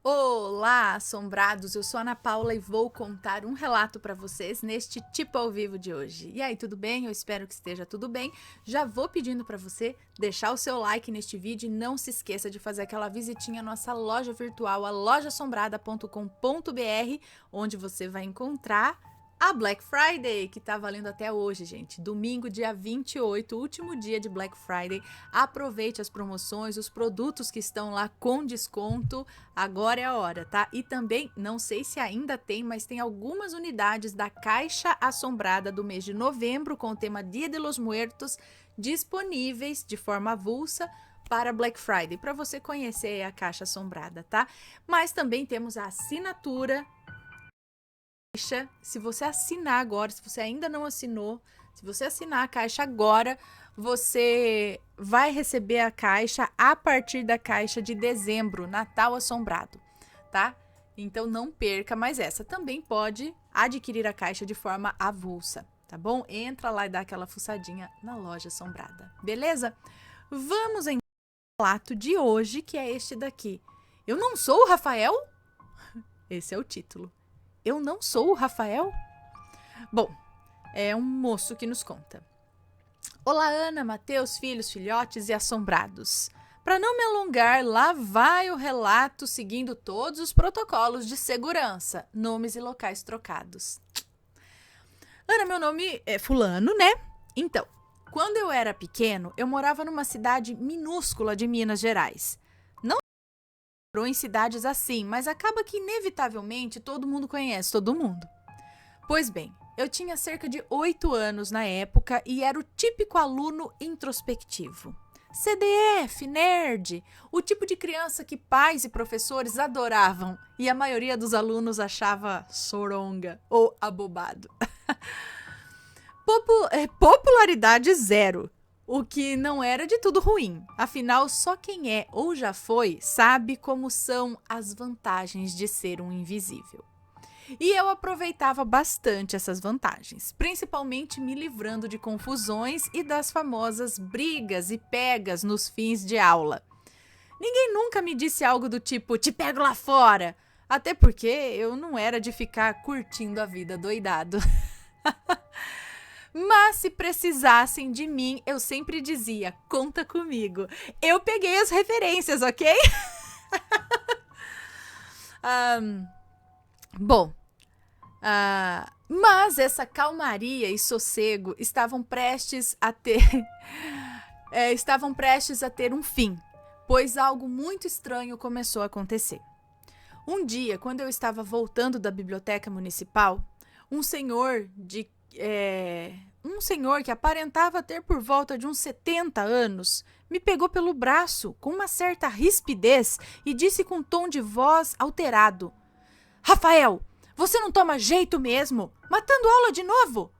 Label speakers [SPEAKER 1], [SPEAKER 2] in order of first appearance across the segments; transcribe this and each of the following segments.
[SPEAKER 1] Olá, assombrados! Eu sou a Ana Paula e vou contar um relato para vocês neste Tipo ao Vivo de hoje. E aí, tudo bem? Eu espero que esteja tudo bem. Já vou pedindo para você deixar o seu like neste vídeo e não se esqueça de fazer aquela visitinha à nossa loja virtual, a lojaassombrada.com.br, onde você vai encontrar a Black Friday, que tá valendo até hoje, gente. Domingo, dia 28, último dia de Black Friday. Aproveite as promoções, os produtos que estão lá com desconto. Agora é a hora, tá? E também, não sei se ainda tem, mas tem algumas unidades da Caixa Assombrada do mês de novembro, com o tema Dia de los Muertos, disponíveis de forma avulsa para Black Friday, para você conhecer a Caixa Assombrada, tá? Mas também temos a assinatura. Se você assinar agora, se você ainda não assinou, se você assinar a caixa agora, você vai receber a caixa a partir da caixa de dezembro, Natal Assombrado, tá? Então não perca mais essa. Também pode adquirir a caixa de forma avulsa, tá bom? Entra lá e dá aquela fuçadinha na loja assombrada, beleza? Vamos então ao relato de hoje, que é este daqui. Eu não sou o Rafael? Esse é o título. Eu não sou o Rafael? Bom, é um moço que nos conta. Olá, Ana, Mateus, filhos, filhotes e assombrados. Para não me alongar, lá vai o relato seguindo todos os protocolos de segurança, nomes e locais trocados. Ana, meu nome é fulano, né? Então, quando eu era pequeno, eu morava numa cidade minúscula de Minas Gerais. Em cidades assim, mas acaba que inevitavelmente todo mundo conhece todo mundo. Pois bem, eu tinha cerca de 8 anos na época e era o típico aluno introspectivo. CDF, nerd, o tipo de criança que pais e professores adoravam e a maioria dos alunos achava soronga ou abobado. Popularidade zero. O que não era de tudo ruim. Afinal, só quem é ou já foi sabe como são as vantagens de ser um invisível. E eu aproveitava bastante essas vantagens, principalmente me livrando de confusões e das famosas brigas e pegas nos fins de aula. Ninguém nunca me disse algo do tipo, te pego lá fora, até porque eu não era de ficar curtindo a vida doidado. Mas se precisassem de mim, eu sempre dizia, conta comigo. Eu peguei as referências, ok? Mas essa calmaria e sossego estavam prestes a ter um fim, pois algo muito estranho começou a acontecer. Um dia, quando eu estava voltando da biblioteca municipal, um senhor que aparentava ter por volta de uns 70 anos, me pegou pelo braço com uma certa rispidez e disse com um tom de voz alterado: Rafael, você não toma jeito mesmo? Matando aula de novo?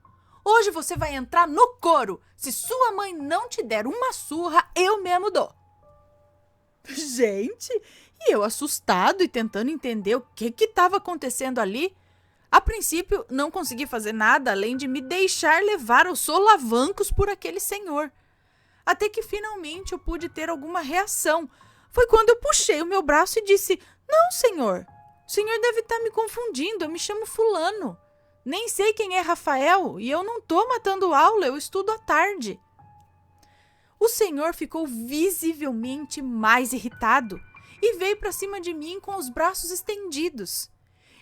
[SPEAKER 1] Hoje você vai entrar no coro. Se sua mãe não te der uma surra, eu mesmo dou. Gente, e eu assustado e tentando entender o que estava acontecendo ali. A princípio, não consegui fazer nada além de me deixar levar aos solavancos por aquele senhor. Até que finalmente eu pude ter alguma reação. Foi quando eu puxei o meu braço e disse, não, senhor. O senhor deve estar me confundindo, eu me chamo fulano. Nem sei quem é Rafael e eu não estou matando aula, eu estudo à tarde. O senhor ficou visivelmente mais irritado e veio para cima de mim com os braços estendidos.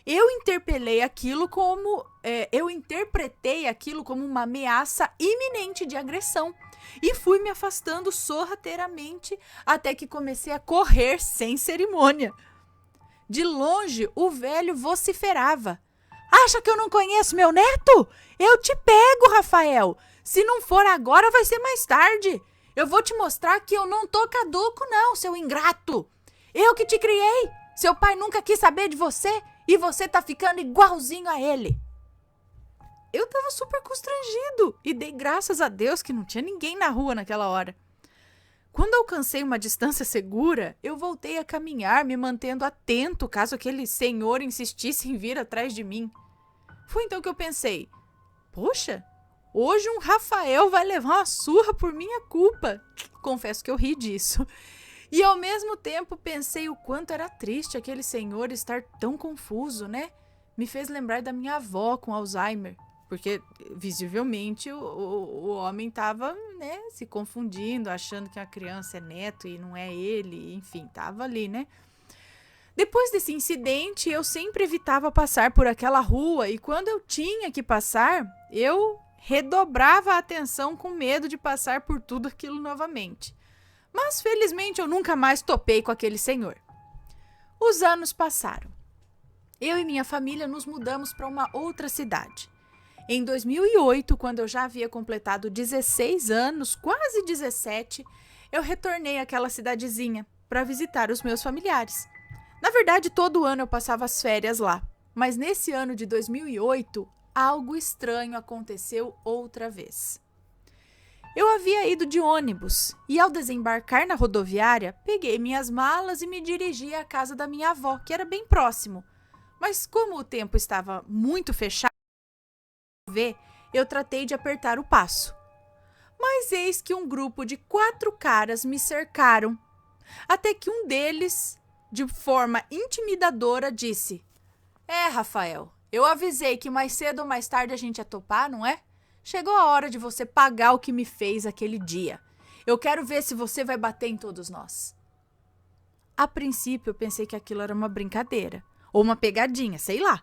[SPEAKER 1] Eu interpretei aquilo como uma ameaça iminente de agressão e fui me afastando sorrateiramente até que comecei a correr sem cerimônia. De longe, o velho vociferava. Acha que eu não conheço meu neto? Eu te pego, Rafael. Se não for agora, vai ser mais tarde. Eu vou te mostrar que eu não tô caduco, não, seu ingrato. Eu que te criei. Seu pai nunca quis saber de você e você tá ficando igualzinho a ele. Eu tava super constrangido e dei graças a Deus que não tinha ninguém na rua naquela hora. Quando alcancei uma distância segura, eu voltei a caminhar, me mantendo atento caso aquele senhor insistisse em vir atrás de mim. Foi então que eu pensei, poxa, hoje um Rafael vai levar uma surra por minha culpa. Confesso que eu ri disso. E ao mesmo tempo pensei o quanto era triste aquele senhor estar tão confuso, né? Me fez lembrar da minha avó com Alzheimer, porque visivelmente o homem estava, né, se confundindo, achando que a criança é neto e não é ele, enfim, estava ali, né? Depois desse incidente, eu sempre evitava passar por aquela rua e quando eu tinha que passar, eu redobrava a atenção com medo de passar por tudo aquilo novamente. Mas felizmente eu nunca mais topei com aquele senhor. Os anos passaram. Eu e minha família nos mudamos para uma outra cidade. Em 2008, quando eu já havia completado 16 anos, quase 17, eu retornei àquela cidadezinha para visitar os meus familiares. Na verdade, todo ano eu passava as férias lá, mas nesse ano de 2008, algo estranho aconteceu outra vez. Eu havia ido de ônibus e, ao desembarcar na rodoviária, peguei minhas malas e me dirigi à casa da minha avó, que era bem próximo. Mas como o tempo estava muito fechado, eu tratei de apertar o passo. Mas eis que um grupo de 4 caras me cercaram, até que um deles, de forma intimidadora, disse: Rafael, eu avisei que mais cedo ou mais tarde a gente ia topar, não é? Chegou a hora de você pagar o que me fez aquele dia. Eu quero ver se você vai bater em todos nós. A princípio, eu pensei que aquilo era uma brincadeira, ou uma pegadinha, sei lá.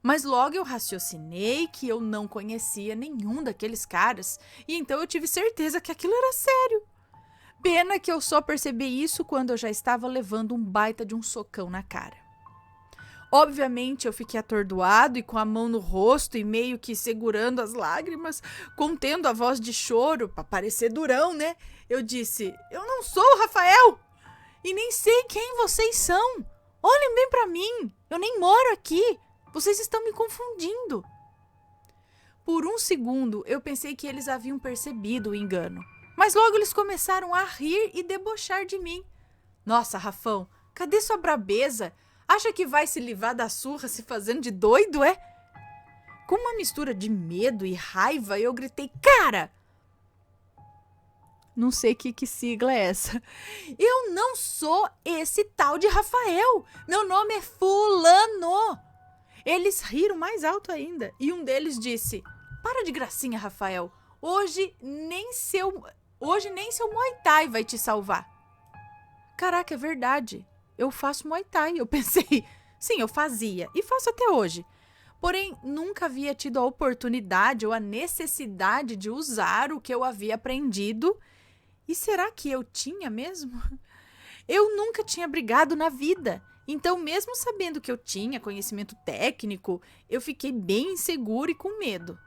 [SPEAKER 1] Mas logo eu raciocinei que eu não conhecia nenhum daqueles caras, e então eu tive certeza que aquilo era sério. Pena que eu só percebi isso quando eu já estava levando um baita de um socão na cara. Obviamente, eu fiquei atordoado e com a mão no rosto e meio que segurando as lágrimas, contendo a voz de choro, para parecer durão, né? Eu disse: eu não sou o Rafael e nem sei quem vocês são. Olhem bem para mim, eu nem moro aqui. Vocês estão me confundindo. Por um segundo, eu pensei que eles haviam percebido o engano. Mas logo eles começaram a rir e debochar de mim. Nossa, Rafão, cadê sua brabeza? Acha que vai se livrar da surra se fazendo de doido, é? Com uma mistura de medo e raiva, eu gritei: cara! Não sei que sigla é essa. Eu não sou esse tal de Rafael. Meu nome é Fulano. Eles riram mais alto ainda e um deles disse: para de gracinha, Rafael. Hoje nem seu Muay Thai vai te salvar. Caraca, é verdade. Eu faço Muay Thai. Eu pensei, sim, eu fazia e faço até hoje. Porém, nunca havia tido a oportunidade ou a necessidade de usar o que eu havia aprendido. E será que eu tinha mesmo? Eu nunca tinha brigado na vida. Então, mesmo sabendo que eu tinha conhecimento técnico, eu fiquei bem insegura e com medo.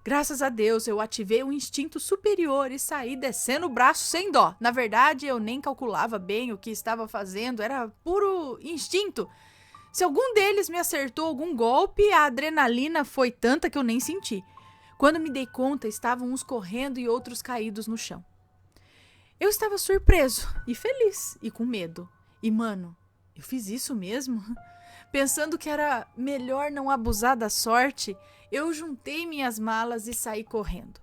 [SPEAKER 1] Graças a Deus, eu ativei um instinto superior e saí descendo o braço sem dó. Na verdade, eu nem calculava bem o que estava fazendo, era puro instinto. Se algum deles me acertou algum golpe, a adrenalina foi tanta que eu nem senti. Quando me dei conta, estavam uns correndo e outros caídos no chão. Eu estava surpreso e feliz e com medo. E, mano, eu fiz isso mesmo? Pensando que era melhor não abusar da sorte, eu juntei minhas malas e saí correndo.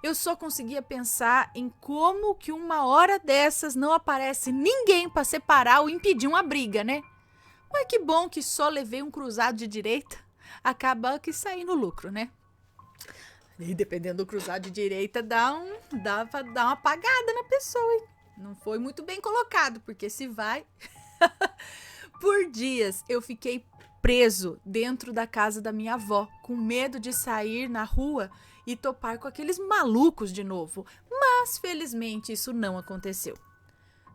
[SPEAKER 1] Eu só conseguia pensar em como que uma hora dessas não aparece ninguém para separar ou impedir uma briga, né? Mas que bom que só levei um cruzado de direita. Acaba que saí no lucro, né? E dependendo do cruzado de direita, dá pra dar uma apagada na pessoa, hein? Não foi muito bem colocado, porque se vai... Por dias eu fiquei preso dentro da casa da minha avó, com medo de sair na rua e topar com aqueles malucos de novo. Mas felizmente isso não aconteceu.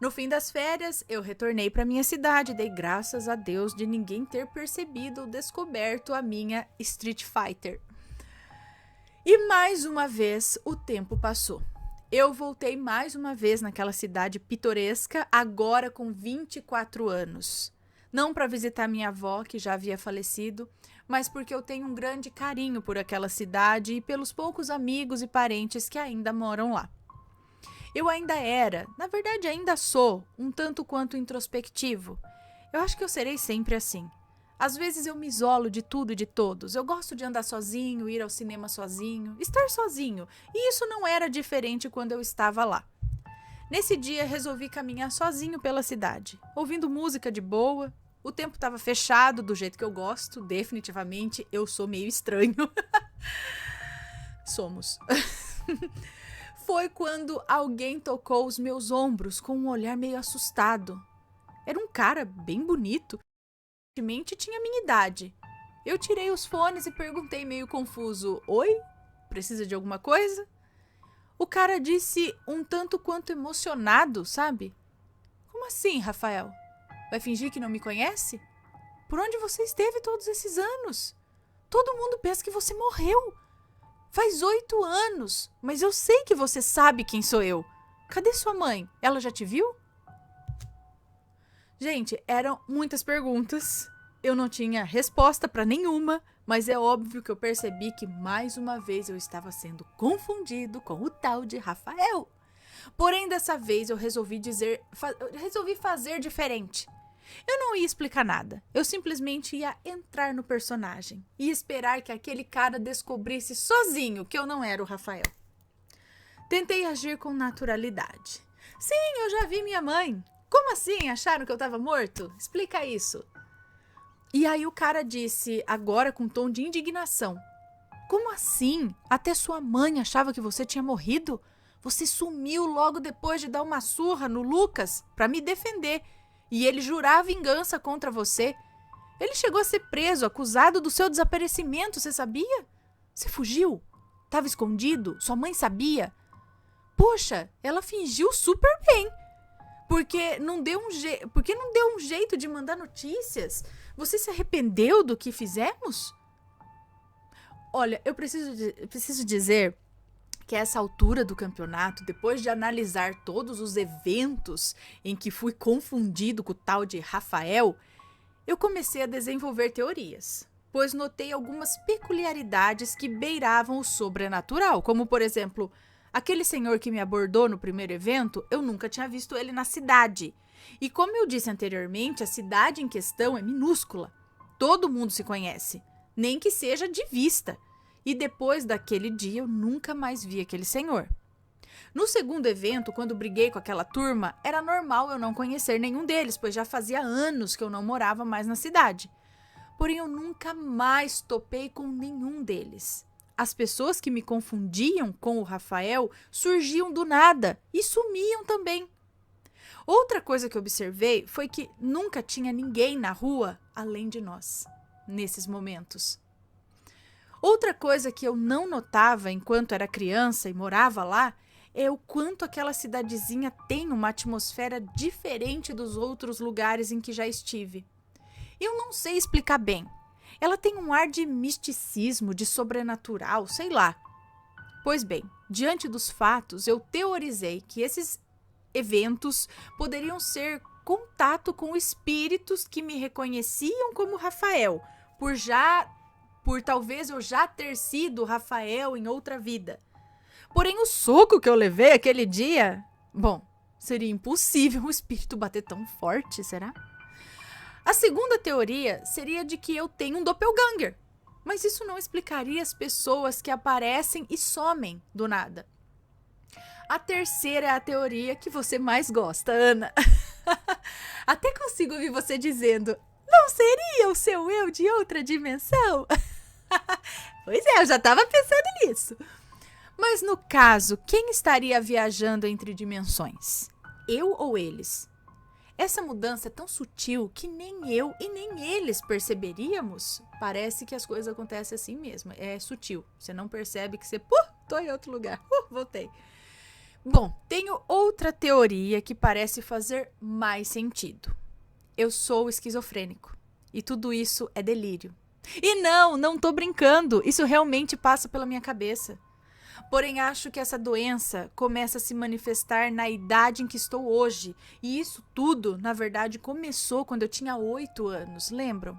[SPEAKER 1] No fim das férias, eu retornei para minha cidade e dei graças a Deus de ninguém ter percebido ou descoberto a minha Street Fighter. E mais uma vez o tempo passou. Eu voltei mais uma vez naquela cidade pitoresca, agora com 24 anos. Não para visitar minha avó, que já havia falecido, mas porque eu tenho um grande carinho por aquela cidade e pelos poucos amigos e parentes que ainda moram lá. Eu ainda era, na verdade ainda sou, um tanto quanto introspectivo. Eu acho que eu serei sempre assim. Às vezes eu me isolo de tudo e de todos. Eu gosto de andar sozinho, ir ao cinema sozinho, estar sozinho. E isso não era diferente quando eu estava lá. Nesse dia, resolvi caminhar sozinho pela cidade, ouvindo música de boa. O tempo estava fechado, do jeito que eu gosto. Definitivamente, eu sou meio estranho. Somos. Foi quando alguém tocou os meus ombros com um olhar meio assustado. Era um cara bem bonito. Aparentemente tinha minha idade. Eu tirei os fones e perguntei meio confuso: Oi? Precisa de alguma coisa? O cara disse um tanto quanto emocionado, sabe? Como assim, Rafael? Vai fingir que não me conhece? Por onde você esteve todos esses anos? Todo mundo pensa que você morreu. Faz 8 anos, mas eu sei que você sabe quem sou eu. Cadê sua mãe? Ela já te viu? Gente, eram muitas perguntas. Eu não tinha resposta para nenhuma, mas é óbvio que eu percebi que mais uma vez eu estava sendo confundido com o tal de Rafael. Porém, dessa vez eu resolvi fazer diferente. Eu não ia explicar nada, eu simplesmente ia entrar no personagem e esperar que aquele cara descobrisse sozinho que eu não era o Rafael. Tentei agir com naturalidade. Sim, eu já vi minha mãe. Como assim? Acharam que eu estava morto? Explica isso. E aí o cara disse, agora com tom de indignação: Como assim? Até sua mãe achava que você tinha morrido? Você sumiu logo depois de dar uma surra no Lucas para me defender. E ele jurar vingança contra você. Ele chegou a ser preso, acusado do seu desaparecimento, você sabia? Você fugiu? Estava escondido? Sua mãe sabia? Poxa, ela fingiu super bem. Porque não deu um jeito de mandar notícias? Você se arrependeu do que fizemos? Olha, eu preciso dizer que a essa altura do campeonato, depois de analisar todos os eventos em que fui confundido com o tal de Rafael, eu comecei a desenvolver teorias, pois notei algumas peculiaridades que beiravam o sobrenatural, como, por exemplo, aquele senhor que me abordou no primeiro evento, eu nunca tinha visto ele na cidade. E como eu disse anteriormente, a cidade em questão é minúscula. Todo mundo se conhece, nem que seja de vista. E depois daquele dia eu nunca mais vi aquele senhor. No segundo evento, quando briguei com aquela turma, era normal eu não conhecer nenhum deles, pois já fazia anos que eu não morava mais na cidade. Porém, eu nunca mais topei com nenhum deles. As pessoas que me confundiam com o Rafael surgiam do nada e sumiam também. Outra coisa que observei foi que nunca tinha ninguém na rua além de nós, nesses momentos. Outra coisa que eu não notava enquanto era criança e morava lá é o quanto aquela cidadezinha tem uma atmosfera diferente dos outros lugares em que já estive. Eu não sei explicar bem. Ela tem um ar de misticismo, de sobrenatural, sei lá. Pois bem, diante dos fatos, eu teorizei que esses eventos poderiam ser contato com espíritos que me reconheciam como Rafael, por talvez eu já ter sido Rafael em outra vida. Porém, o soco que eu levei aquele dia... Bom, seria impossível um espírito bater tão forte, será? A segunda teoria seria de que eu tenho um doppelganger. Mas isso não explicaria as pessoas que aparecem e somem do nada. A terceira é a teoria que você mais gosta, Ana. Até consigo ouvir você dizendo: não seria o seu eu de outra dimensão? Pois é, eu já estava pensando nisso. Mas no caso, quem estaria viajando entre dimensões? Eu ou eles? Essa mudança é tão sutil que nem eu e nem eles perceberíamos. Parece que as coisas acontecem assim mesmo. É sutil. Você não percebe que você... tô em outro lugar. Voltei. Bom, tenho outra teoria que parece fazer mais sentido. Eu sou esquizofrênico. E tudo isso é delírio. E não tô brincando. Isso realmente passa pela minha cabeça. Porém, acho que essa doença começa a se manifestar na idade em que estou hoje. E isso tudo, na verdade, começou quando eu tinha 8 anos, lembram?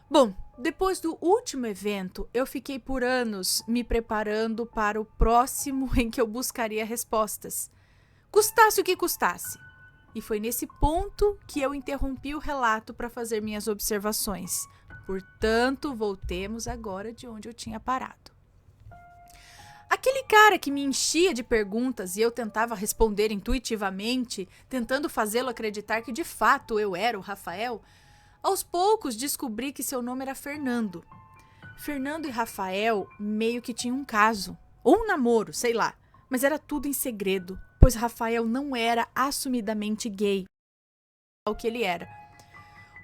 [SPEAKER 1] Bom, depois do último evento, eu fiquei por anos me preparando para o próximo em que eu buscaria respostas. Custasse o que custasse. E foi nesse ponto que eu interrompi o relato para fazer minhas observações. Portanto, voltemos agora de onde eu tinha parado. Aquele cara que me enchia de perguntas e eu tentava responder intuitivamente, tentando fazê-lo acreditar que de fato eu era o Rafael, aos poucos descobri que seu nome era Fernando. Fernando e Rafael meio que tinham um caso, ou um namoro, sei lá, mas era tudo em segredo, pois Rafael não era assumidamente gay, o que ele era.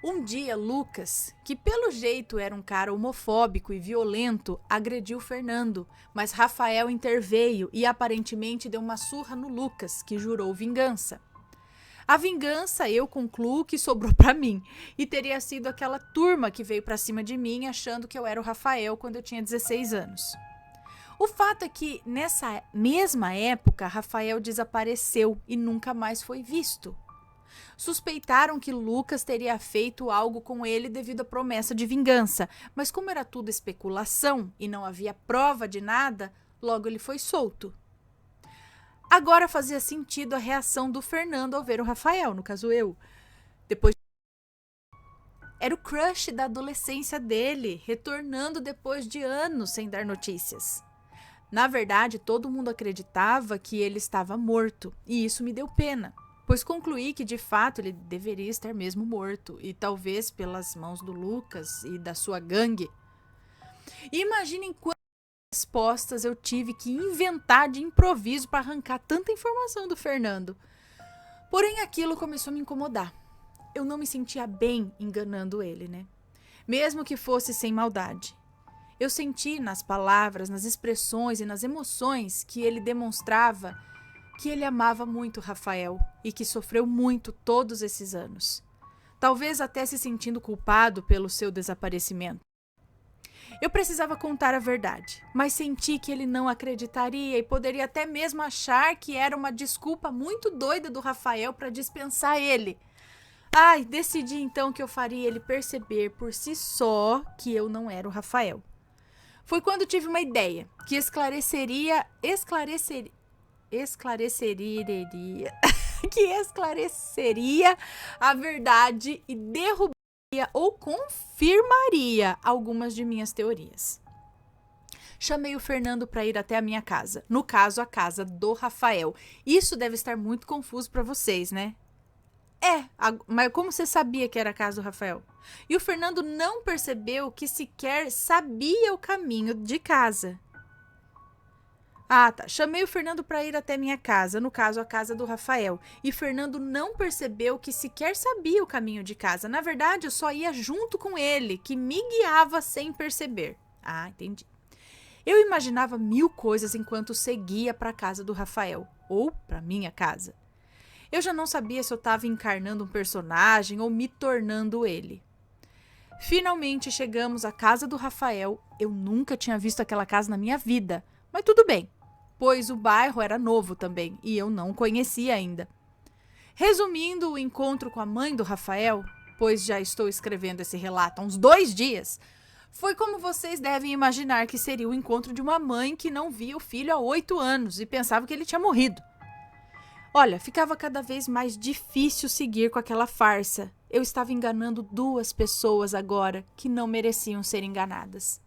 [SPEAKER 1] Um dia, Lucas, que pelo jeito era um cara homofóbico e violento, agrediu Fernando, mas Rafael interveio e aparentemente deu uma surra no Lucas, que jurou vingança. A vingança, eu concluo que sobrou pra mim, e teria sido aquela turma que veio pra cima de mim achando que eu era o Rafael quando eu tinha 16 anos. O fato é que, nessa mesma época, Rafael desapareceu e nunca mais foi visto. Suspeitaram que Lucas teria feito algo com ele devido à promessa de vingança, mas como era tudo especulação e não havia prova de nada, logo ele foi solto. Agora fazia sentido a reação do Fernando ao ver o Rafael, no caso eu. Depois era o crush da adolescência dele, retornando depois de anos sem dar notícias. Na verdade, todo mundo acreditava que ele estava morto, e isso me deu pena, pois concluí que de fato ele deveria estar mesmo morto, e talvez pelas mãos do Lucas e da sua gangue. E imaginem quantas respostas eu tive que inventar de improviso para arrancar tanta informação do Fernando. Porém, aquilo começou a me incomodar. Eu não me sentia bem enganando ele, né? Mesmo que fosse sem maldade. Eu senti nas palavras, nas expressões e nas emoções que ele demonstrava que ele amava muito Rafael e que sofreu muito todos esses anos. Talvez até se sentindo culpado pelo seu desaparecimento. Eu precisava contar a verdade, mas senti que ele não acreditaria e poderia até mesmo achar que era uma desculpa muito doida do Rafael para dispensar ele. Ai, decidi então que eu faria ele perceber por si só que eu não era o Rafael. Foi quando tive uma ideia que esclareceria a verdade e derrubaria ou confirmaria algumas de minhas teorias. Chamei o Fernando para ir até a minha casa, no caso a casa do Rafael. Isso deve estar muito confuso para vocês, né? Mas como você sabia que era a casa do Rafael? E o Fernando não percebeu que sequer sabia o caminho de casa. Ah, tá. Chamei o Fernando para ir até minha casa, no caso a casa do Rafael. E Fernando não percebeu que sequer sabia o caminho de casa. Na verdade, eu só ia junto com ele, que me guiava sem perceber. Ah, entendi. Eu imaginava 1000 coisas enquanto seguia para a casa do Rafael, ou para minha casa. Eu já não sabia se eu estava encarnando um personagem ou me tornando ele. Finalmente chegamos à casa do Rafael. Eu nunca tinha visto aquela casa na minha vida, mas tudo bem, pois o bairro era novo também e eu não conhecia ainda. Resumindo o encontro com a mãe do Rafael, pois já estou escrevendo esse relato há uns 2 dias, foi como vocês devem imaginar que seria o encontro de uma mãe que não via o filho há 8 anos e pensava que ele tinha morrido. Olha, ficava cada vez mais difícil seguir com aquela farsa. Eu estava enganando 2 pessoas agora que não mereciam ser enganadas.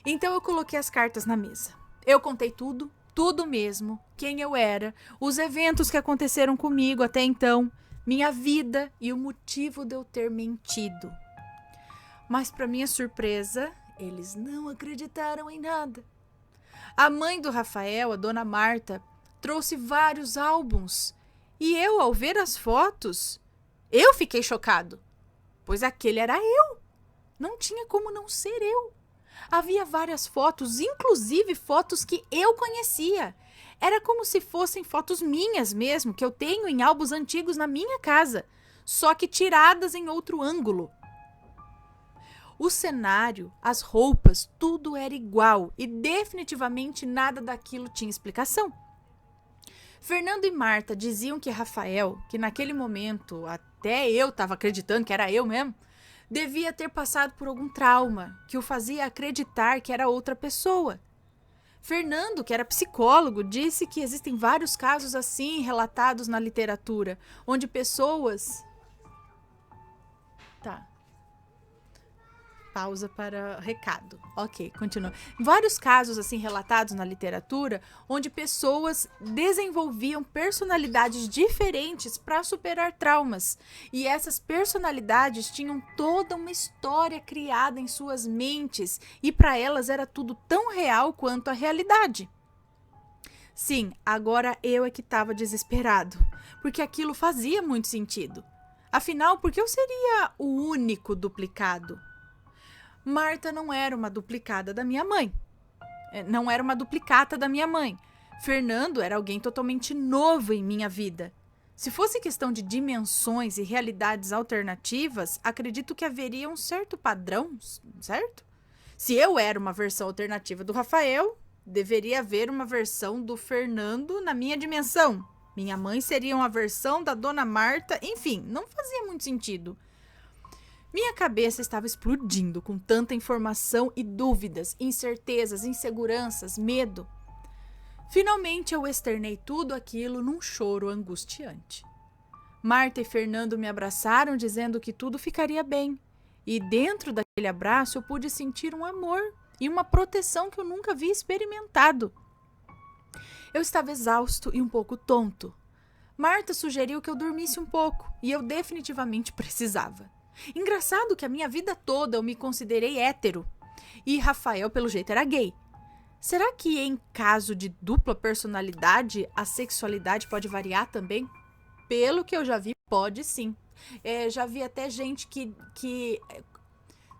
[SPEAKER 1] Então eu coloquei as cartas na mesa. Eu contei tudo, tudo mesmo, quem eu era, os eventos que aconteceram comigo até então, minha vida e o motivo de eu ter mentido. Mas para minha surpresa, eles não acreditaram em nada. A mãe do Rafael, a dona Marta, trouxe vários álbuns e eu, ao ver as fotos, eu fiquei chocado, pois aquele era eu. Não tinha como não ser eu. Havia várias fotos, inclusive fotos que eu conhecia. Era como se fossem fotos minhas mesmo, que eu tenho em álbuns antigos na minha casa, só que tiradas em outro ângulo. O cenário, as roupas, tudo era igual e definitivamente nada daquilo tinha explicação. Fernando e Marta diziam que Rafael, que naquele momento até eu estava acreditando que era eu mesmo, devia ter passado por algum trauma que o fazia acreditar que era outra pessoa. Fernando, que era psicólogo, disse que existem vários casos assim relatados na literatura, onde pessoas... pausa para recado. Ok, continua. Vários casos assim relatados na literatura onde pessoas desenvolviam personalidades diferentes para superar traumas. E essas personalidades tinham toda uma história criada em suas mentes e para elas era tudo tão real quanto a realidade. Sim, agora eu é que estava desesperado, porque aquilo fazia muito sentido. Afinal, por que eu seria o único duplicado? Marta não era uma duplicada da minha mãe. Não era uma duplicata da minha mãe. Fernando era alguém totalmente novo em minha vida. Se fosse questão de dimensões e realidades alternativas, acredito que haveria um certo padrão, certo? Se eu era uma versão alternativa do Rafael, deveria haver uma versão do Fernando na minha dimensão. Minha mãe seria uma versão da Dona Marta, enfim, não fazia muito sentido. Minha cabeça estava explodindo com tanta informação e dúvidas, incertezas, inseguranças, medo. Finalmente eu externei tudo aquilo num choro angustiante. Marta e Fernando me abraçaram dizendo que tudo ficaria bem. E dentro daquele abraço eu pude sentir um amor e uma proteção que eu nunca havia experimentado. Eu estava exausto e um pouco tonto. Marta sugeriu que eu dormisse um pouco e eu definitivamente precisava. Engraçado que a minha vida toda eu me considerei hétero e Rafael, pelo jeito, era gay. Será que em caso de dupla personalidade a sexualidade pode variar também? Pelo que eu já vi, pode sim. Já vi até gente que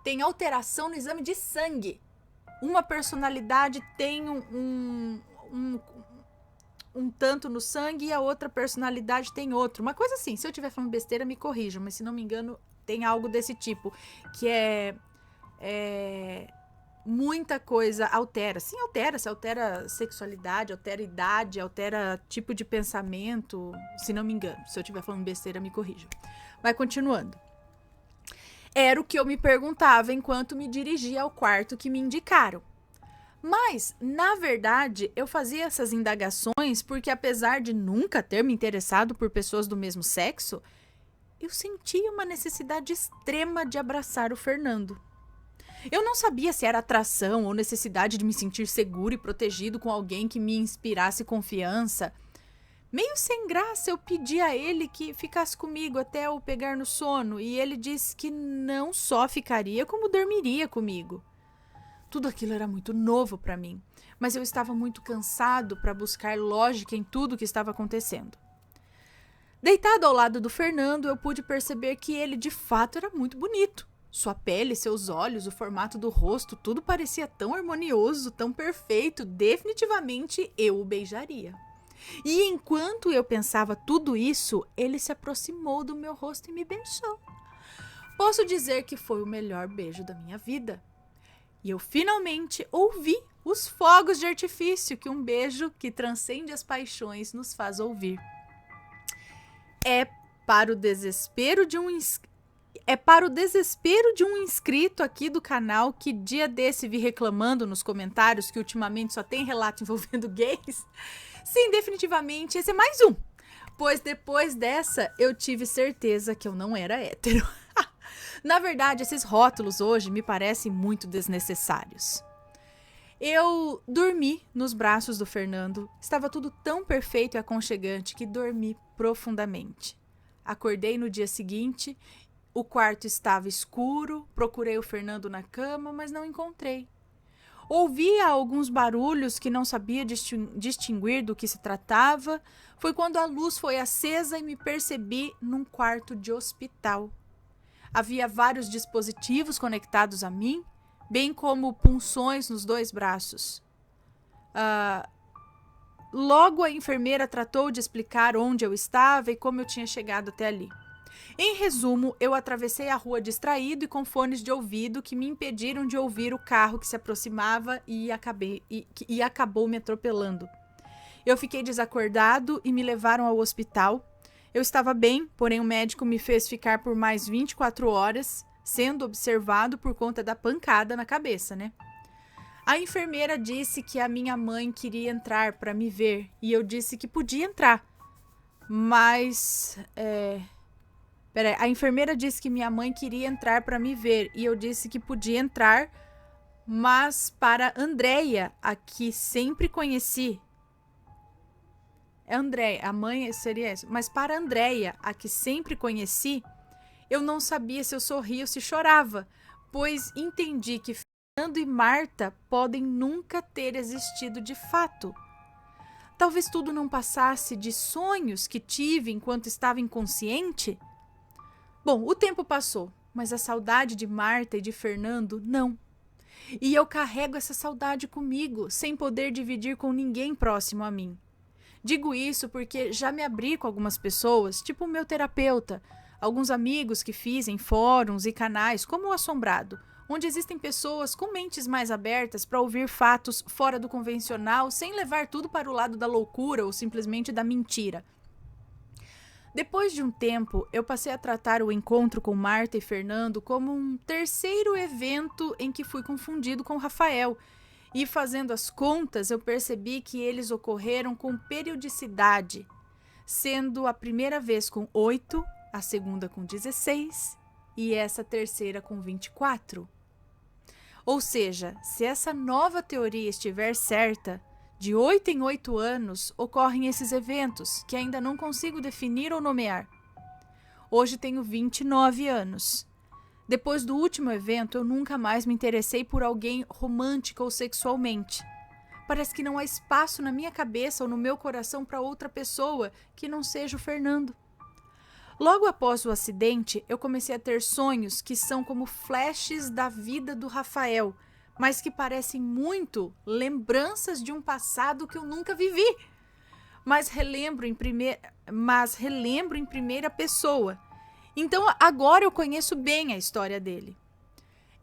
[SPEAKER 1] tem alteração no exame de sangue. Uma personalidade tem um tanto no sangue e a outra personalidade tem outro. Uma coisa assim, se eu estiver falando besteira, me corrijam, mas se não me engano, tem algo desse tipo, que muita coisa altera. Sim, altera. Se altera sexualidade, altera idade, altera tipo de pensamento, se não me engano. Se eu estiver falando besteira, me corrijam. Vai continuando. Era o que eu me perguntava enquanto me dirigia ao quarto que me indicaram. Mas, na verdade, eu fazia essas indagações porque, apesar de nunca ter me interessado por pessoas do mesmo sexo, eu sentia uma necessidade extrema de abraçar o Fernando. Eu não sabia se era atração ou necessidade de me sentir seguro e protegido com alguém que me inspirasse confiança. Meio sem graça, eu pedi a ele que ficasse comigo até eu pegar no sono e ele disse que não só ficaria, como dormiria comigo. Tudo aquilo era muito novo para mim, mas eu estava muito cansado para buscar lógica em tudo o que estava acontecendo. Deitado ao lado do Fernando, eu pude perceber que ele de fato era muito bonito. Sua pele, seus olhos, o formato do rosto, tudo parecia tão harmonioso, tão perfeito, definitivamente eu o beijaria. E enquanto eu pensava tudo isso, ele se aproximou do meu rosto e me beijou. Posso dizer que foi o melhor beijo da minha vida. E eu finalmente ouvi os fogos de artifício que um beijo que transcende as paixões nos faz ouvir. É para o desespero de um inscrito aqui do canal que dia desse vi reclamando nos comentários que ultimamente só tem relato envolvendo gays. Sim, definitivamente esse é mais um. Pois depois dessa eu tive certeza que eu não era hétero. Na verdade, esses rótulos hoje me parecem muito desnecessários. Eu dormi nos braços do Fernando. Estava tudo tão perfeito e aconchegante que dormi profundamente. Acordei no dia seguinte, o quarto estava escuro, procurei o Fernando na cama, mas não encontrei. Ouvia alguns barulhos que não sabia distinguir do que se tratava. Foi quando a luz foi acesa e me percebi num quarto de hospital. Havia vários dispositivos conectados a mim, bem como punções nos 2 braços. Logo a enfermeira tratou de explicar onde eu estava e como eu tinha chegado até ali. Em resumo, eu atravessei a rua distraído e com fones de ouvido que me impediram de ouvir o carro que se aproximava e acabou me atropelando. Eu fiquei desacordado e me levaram ao hospital. Eu estava bem, porém o médico me fez ficar por mais 24 horas, sendo observado por conta da pancada na cabeça, né? A enfermeira disse que a minha mãe queria entrar para me ver e eu disse que podia entrar, mas Peraí, a enfermeira disse que minha mãe queria entrar para me ver e eu disse que podia entrar, mas para Andréia, a que sempre conheci. É Andréia, a mãe seria essa. Mas para Andréia, a que sempre conheci, eu não sabia se eu sorria ou se chorava, pois entendi que Fernando e Marta podem nunca ter existido de fato. Talvez tudo não passasse de sonhos que tive enquanto estava inconsciente? Bom, o tempo passou, mas a saudade de Marta e de Fernando não. E eu carrego essa saudade comigo, sem poder dividir com ninguém próximo a mim. Digo isso porque já me abri com algumas pessoas, tipo o meu terapeuta, alguns amigos que fiz em fóruns e canais como o Assombrado, onde existem pessoas com mentes mais abertas para ouvir fatos fora do convencional, sem levar tudo para o lado da loucura ou simplesmente da mentira. Depois de um tempo, eu passei a tratar o encontro com Marta e Fernando como um terceiro evento em que fui confundido com Rafael. E fazendo as contas, eu percebi que eles ocorreram com periodicidade, sendo a primeira vez com 8, a segunda com 16 e essa terceira com 24. Ou seja, se essa nova teoria estiver certa, de 8 em 8 anos ocorrem esses eventos que ainda não consigo definir ou nomear. Hoje tenho 29 anos. Depois do último evento, eu nunca mais me interessei por alguém romântica ou sexualmente. Parece que não há espaço na minha cabeça ou no meu coração para outra pessoa que não seja o Fernando. Logo após o acidente, eu comecei a ter sonhos que são como flashes da vida do Rafael, mas que parecem muito lembranças de um passado que eu nunca vivi. Mas relembro em primeira pessoa. Então agora eu conheço bem a história dele.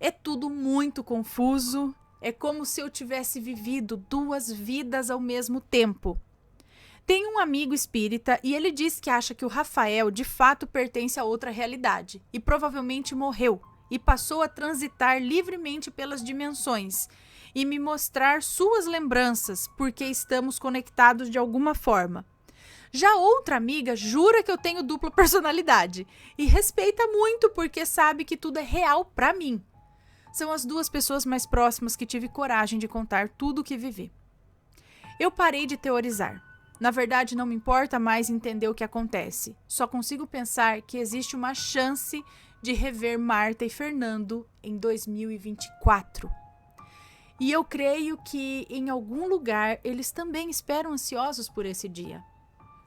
[SPEAKER 1] É tudo muito confuso, é como se eu tivesse vivido 2 vidas ao mesmo tempo. Tenho um amigo espírita e ele diz que acha que o Rafael de fato pertence a outra realidade e provavelmente morreu e passou a transitar livremente pelas dimensões e me mostrar suas lembranças porque estamos conectados de alguma forma. Já outra amiga jura que eu tenho dupla personalidade e respeita muito porque sabe que tudo é real pra mim. São as 2 pessoas mais próximas que tive coragem de contar tudo o que vivi. Eu parei de teorizar. Na verdade, não me importa mais entender o que acontece. Só consigo pensar que existe uma chance de rever Marta e Fernando em 2024. E eu creio que em algum lugar eles também esperam ansiosos por esse dia.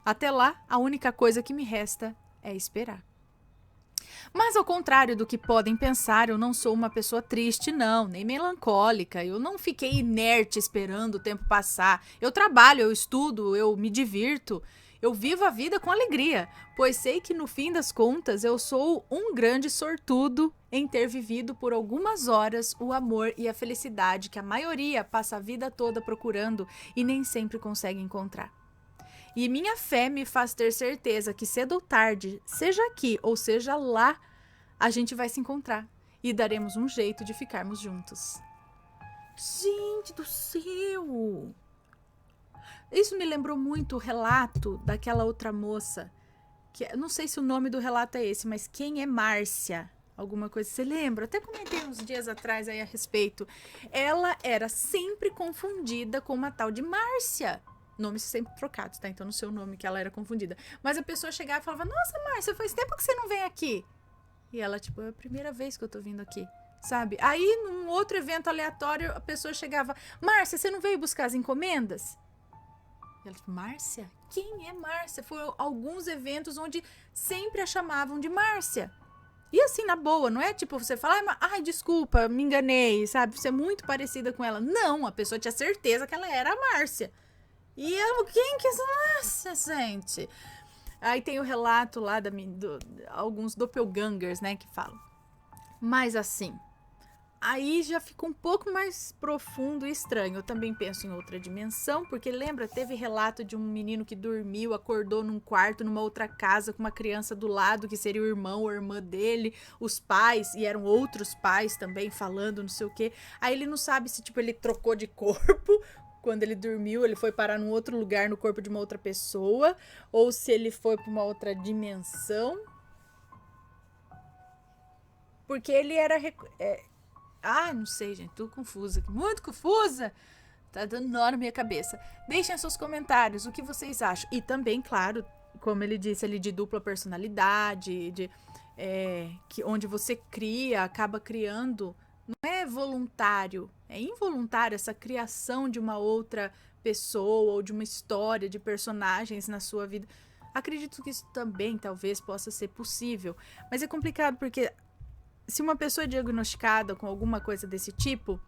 [SPEAKER 1] Até lá, a única coisa que me resta é esperar. Mas ao contrário do que podem pensar, eu não sou uma pessoa triste, não, nem melancólica. Eu não fiquei inerte esperando o tempo passar. Eu trabalho, eu estudo, eu me divirto. Eu vivo a vida com alegria, pois sei que no fim das contas eu sou um grande sortudo em ter vivido por algumas horas o amor e a felicidade que a maioria passa a vida toda procurando e nem sempre consegue encontrar. E minha fé me faz ter certeza que cedo ou tarde, seja aqui ou seja lá, a gente vai se encontrar e daremos um jeito de ficarmos juntos. Gente do céu! Isso me lembrou muito o relato daquela outra moça, que não sei se o nome do relato é esse, mas quem é Márcia? Alguma coisa, você lembra? Até comentei uns dias atrás aí a respeito. Ela era sempre confundida com uma tal de Márcia. Nomes sempre trocados, tá? Então não sei o nome que ela era confundida. Mas a pessoa chegava e falava, nossa, Márcia, faz tempo que você não vem aqui. E ela, tipo, é a primeira vez que eu tô vindo aqui, sabe? Aí, num outro evento aleatório, a pessoa chegava, Márcia, você não veio buscar as encomendas? E ela, tipo, Márcia? Quem é Márcia? Foram alguns eventos onde sempre a chamavam de Márcia. E assim, na boa, não é tipo você falar, ai, desculpa, me enganei, sabe? Você é muito parecida com ela. Não, a pessoa tinha certeza que ela era a Márcia. E eu, quem que é essa gente? Aí tem o relato lá alguns doppelgangers, né, que falam. Mas assim, aí já fica um pouco mais profundo e estranho. Eu também penso em outra dimensão, porque lembra, teve relato de um menino que dormiu, acordou num quarto, numa outra casa, com uma criança do lado, que seria o irmão ou a irmã dele, os pais, e eram outros pais também falando, não sei o quê. Aí ele não sabe se, tipo, ele trocou de corpo. Quando ele dormiu, ele foi parar num outro lugar no corpo de uma outra pessoa, ou se ele foi para uma outra dimensão. Porque ele era... não sei, gente. Tô confusa aqui. Muito confusa. Tá dando nó na minha cabeça. Deixem seus comentários. O que vocês acham? E também, claro, como ele disse ali, de dupla personalidade, onde você acaba criando... Não é voluntário, é involuntário essa criação de uma outra pessoa ou de uma história de personagens na sua vida. Acredito que isso também talvez possa ser possível, mas é complicado porque se uma pessoa é diagnosticada com alguma coisa desse tipo,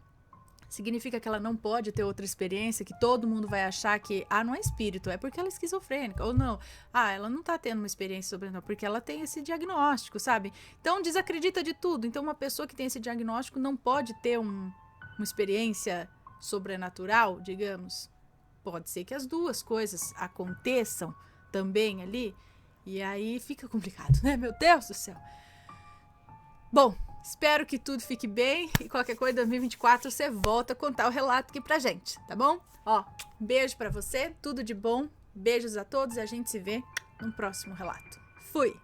[SPEAKER 1] significa que ela não pode ter outra experiência, que todo mundo vai achar que, não é espírito, é porque ela é esquizofrênica, ou não, ela não tá tendo uma experiência sobrenatural, porque ela tem esse diagnóstico, sabe? Então desacredita de tudo. Então uma pessoa que tem esse diagnóstico não pode ter uma experiência sobrenatural, digamos. Pode ser que as duas coisas aconteçam também ali, e aí fica complicado, né? Meu Deus do céu. Bom, espero que tudo fique bem e qualquer coisa em 2024 você volta a contar o relato aqui pra gente, tá bom? Beijo pra você, tudo de bom, beijos a todos e a gente se vê no próximo relato. Fui!